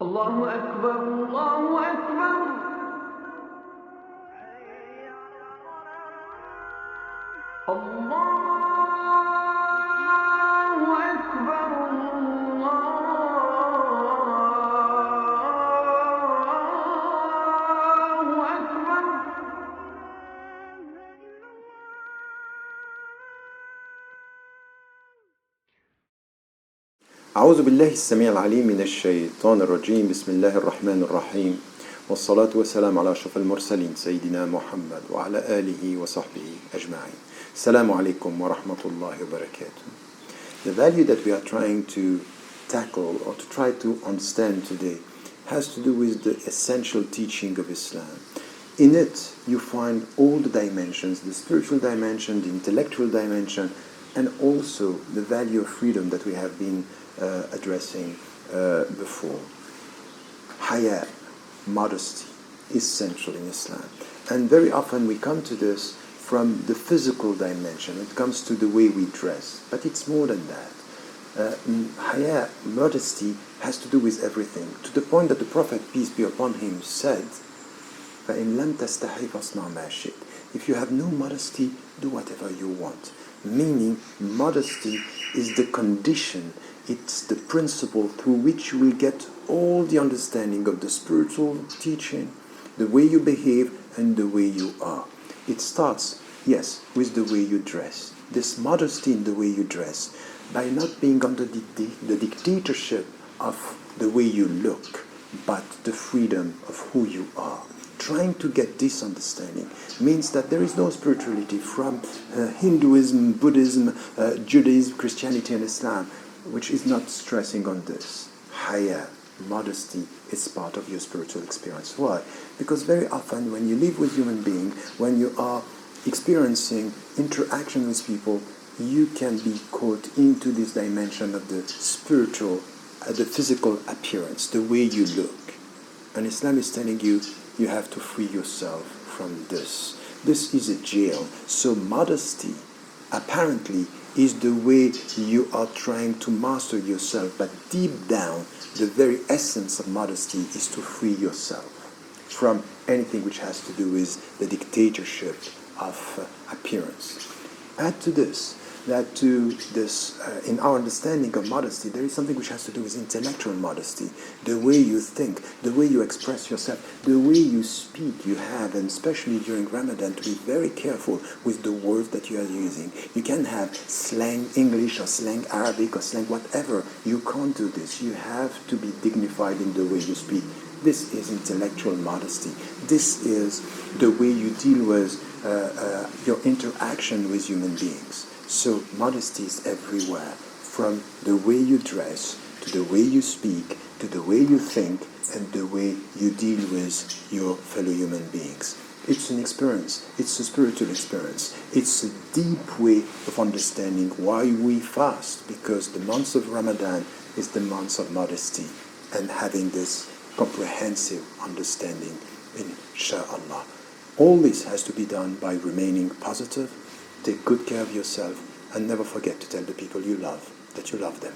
الله أكبر الله أكبر الله أكبر الله أكبر. أعوذ بالله السميع العليم من الشيطان الرجيم. بسم الله الرحمن الرحيم، والصلاة والسلام على أشرف المرسلين سيدنا محمد وعلى آله وصحبه أجمعين. السلام عليكم ورحمة الله وبركاته. The value that we are trying to tackle or to try to understand today has to do with the essential teaching of Islam. In it, you find all the dimensions, the spiritual dimension, the intellectual dimension, and also the value of freedom that we have been addressing before. Haya, modesty, is central in Islam. And very often we come to this from the physical dimension. It comes to the way we dress. But it's more than that. Haya, modesty, has to do with everything. To the point that the Prophet, peace be upon him, said, فَإِن لَمْ تَسْتَحِي فَاصْنَعْ مَا شِئْتَ. If you have no modesty, do whatever you want. Meaning, modesty is the condition, it's the principle through which you will get all the understanding of the spiritual teaching, the way you behave, and the way you are. It starts, yes, with the way you dress. This modesty in the way you dress, by not being under the dictatorship of the way you look, but the freedom of who you are. Trying to get this understanding means that there is no spirituality from Hinduism, Buddhism, Judaism, Christianity, and Islam, which is not stressing on this. Haya, modesty, is part of your spiritual experience. Why? Because very often when you live with human beings, when you are experiencing interaction with people, you can be caught into this dimension of the spiritual, the physical appearance, the way you look. And Islam is telling you, you have to free yourself from this. This is a jail. So modesty, apparently, is the way you are trying to master yourself. But deep down, the very essence of modesty is to free yourself from anything which has to do with the dictatorship of appearance. Add to this, in our understanding of modesty, there is something which has to do with intellectual modesty. The way you think, the way you express yourself, the way you speak. You have, and especially during Ramadan, to be very careful with the words that you are using. You can have slang English or slang Arabic or slang whatever. You can't do this. You have to be dignified in the way you speak. This is intellectual modesty. This is the way you deal with your interaction with human beings. So modesty is everywhere, from the way you dress, to the way you speak, to the way you think, and the way you deal with your fellow human beings. It's an experience. It's a spiritual experience. It's a deep way of understanding why we fast, because the month of Ramadan is the month of modesty and having this comprehensive understanding, insha'Allah. All this has to be done by remaining positive. Take good care of yourself, and never forget to tell the people you love that you love them.